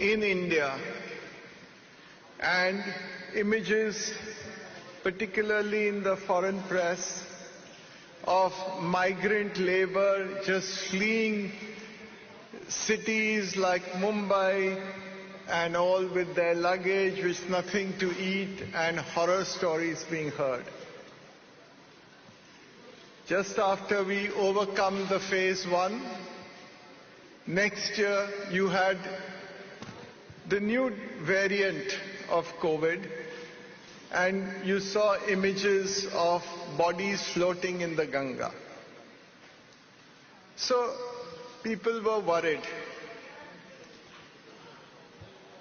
in India, and images, particularly in the foreign press, of migrant labor just fleeing cities like Mumbai and all with their luggage with nothing to eat, and horror stories being heard. Just after we overcome the phase 1, next year you had the new variant of COVID, and you saw images of bodies floating in the Ganga. So people were worried.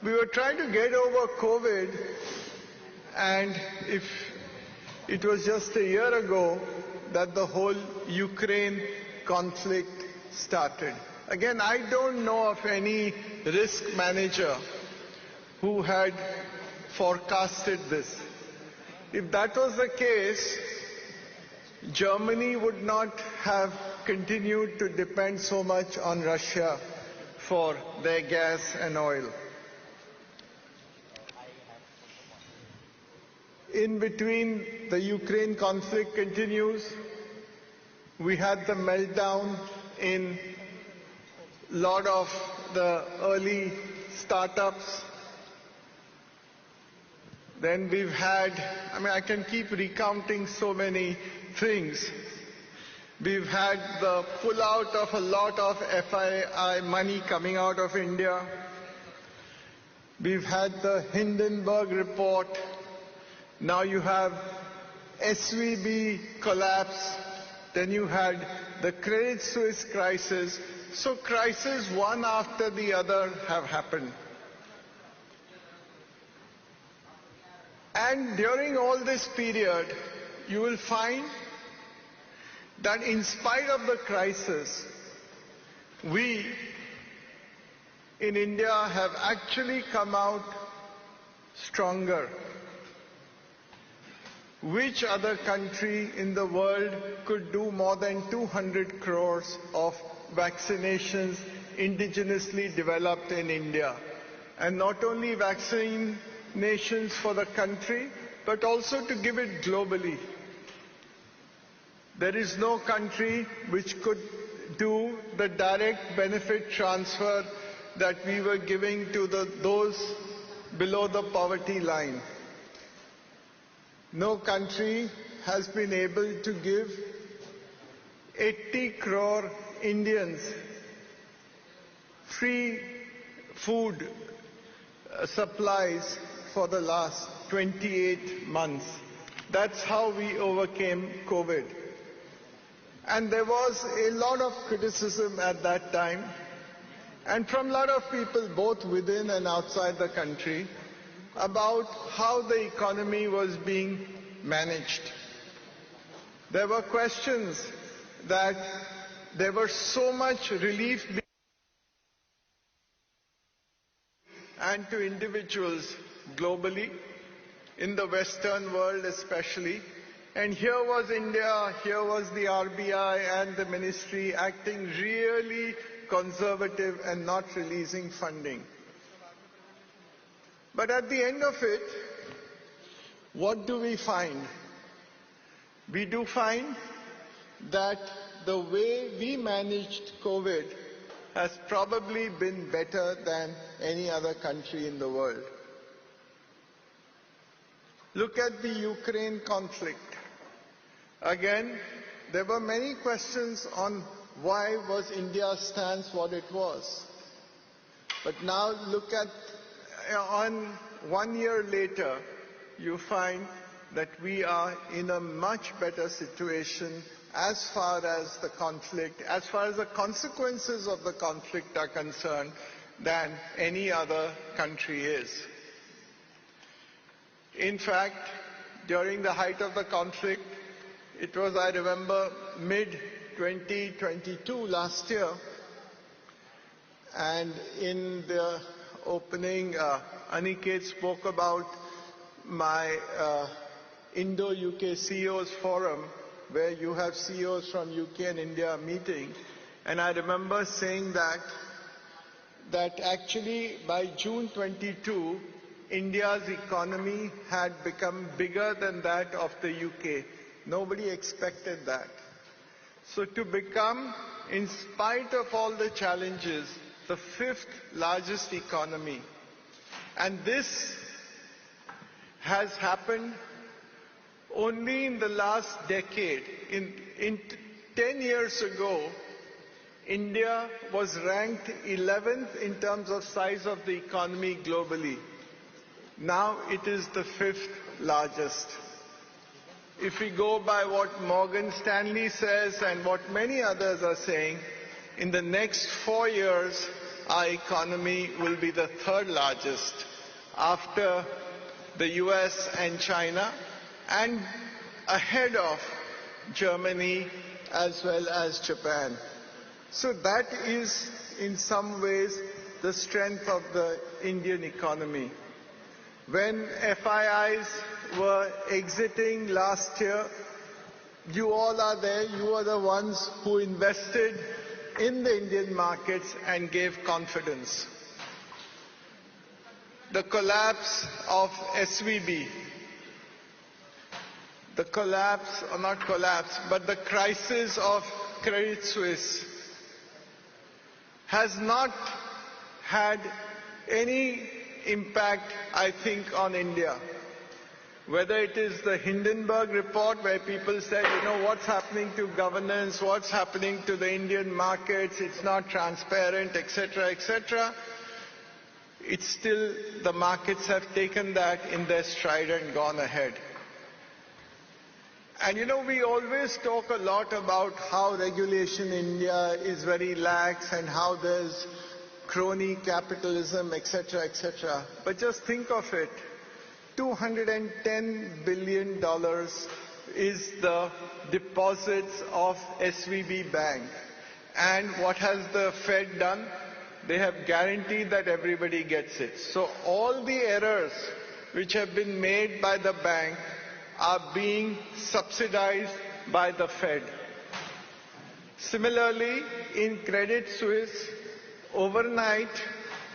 We were trying to get over COVID, and if it was just a year ago that the whole Ukraine conflict started. Again, I don't know of any risk manager who had forecasted this. If that was the case, Germany would not have continued to depend so much on Russia for their gas and oil. In between, the Ukraine conflict continues. We had the meltdown in a lot of the early startups. Then we've had, I can keep recounting so many things. We've had the pullout of a lot of FII money coming out of India. We've had the Hindenburg report. Now you have SVB collapse. Then you had the Credit Suisse crisis. So crises one after the other have happened. And during all this period, you will find that in spite of the crisis, we in India have actually come out stronger. Which other country in the world could do more than 200 crores of vaccinations indigenously developed in India? And not only vaccinations for the country, but also to give it globally. There is no country which could do the direct benefit transfer that we were giving to those below the poverty line. No country has been able to give 80 crore Indians free food supplies for the last 28 months. That's how we overcame COVID. And there was a lot of criticism at that time, and from a lot of people both within and outside the country, about how the economy was being managed. There were questions that there was so much relief and to individuals globally, in the Western world especially. And here was India, here was the RBI and the ministry acting really conservative and not releasing funding. But at the end of it, what do we find? We do find that the way we managed COVID has probably been better than any other country in the world. Look at the Ukraine conflict. Again, there were many questions on why was India's stance what it was. But now look at, on 1 year later, you find that we are in a much better situation as far as the conflict, as far as the consequences of the conflict are concerned, than any other country is. In fact, during the height of the conflict, it was, I remember, mid-2022 last year, and in the opening, Aniket spoke about my Indo-UK CEOs forum, where you have CEOs from UK and India meeting, and I remember saying that that actually by June 22, India's economy had become bigger than that of the UK. Nobody expected that. So to become, in spite of all the challenges, the 5th largest economy. And this has happened only in the last decade. In 10 years ago, India was ranked 11th in terms of size of the economy globally. Now it is the 5th largest. If we go by what Morgan Stanley says and what many others are saying, in the next 4 years, our economy will be the 3rd largest after the US and China, and ahead of Germany as well as Japan. So that is in some ways the strength of the Indian economy. When FIIs were exiting last year, you all are there, you are the ones who invested in the Indian markets and gave confidence. The collapse of SVB, the collapse, or not collapse, but the crisis of Credit Suisse has not had any impact, I think, on India. Whether it is the Hindenburg report where people said, you know, what's happening to governance, what's happening to the Indian markets, it's not transparent, etc., etc. It's still, the markets have taken that in their stride and gone ahead. And you know, we always talk a lot about how regulation in India is very lax and how there's crony capitalism, etc., etc. But just think of it. $210 billion is the deposits of SVB Bank. And what has the Fed done? They have guaranteed that everybody gets it. So all the errors which have been made by the bank are being subsidized by the Fed. Similarly, in Credit Suisse, overnight,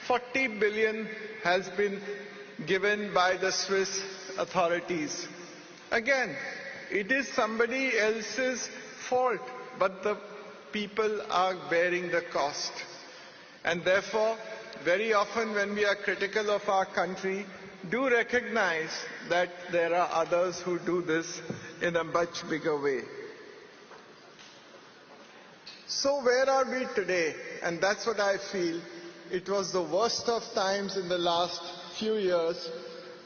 40 billion has been given by the Swiss authorities. Again, it is somebody else's fault, but the people are bearing the cost. And therefore, very often when we are critical of our country, do recognize that there are others who do this in a much bigger way. So where are we today? And that's what I feel. It was the worst of times in the last few years,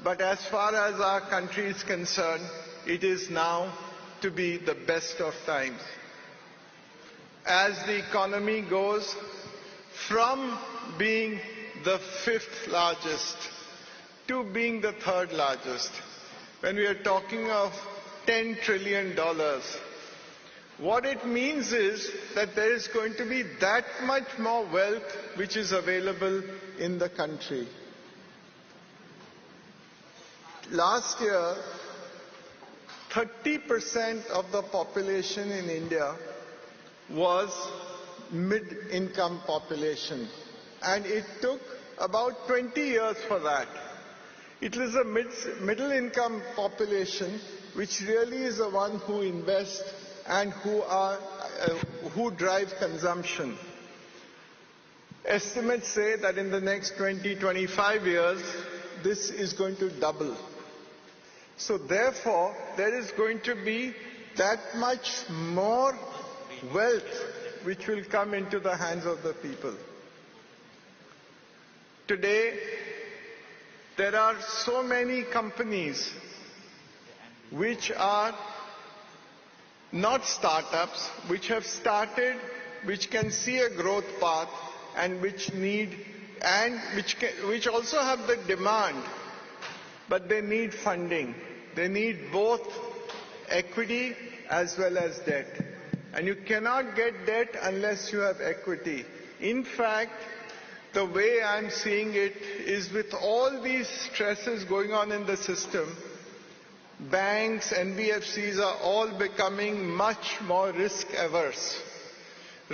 but as far as our country is concerned, it is now to be the best of times. As the economy goes from being the 5th largest to being the 3rd largest, when we are talking of $10 trillion, what it means is that there is going to be that much more wealth which is available in the country. Last year, 30% of the population in India was mid-income population, and it took about 20 years for that. It is a middle-income population which really is the one who invests and who drive consumption. Estimates say that in the next 20-25 years, this is going to double. So therefore, there is going to be that much more wealth which will come into the hands of the people. Today, there are so many companies which are not startups, which have started, which can see a growth path, and which also have the demand, but they need funding. They need both equity as well as debt. And you cannot get debt unless you have equity. In fact, the way I'm seeing it is, with all these stresses going on in the system, banks, NBFCs are all becoming much more risk averse.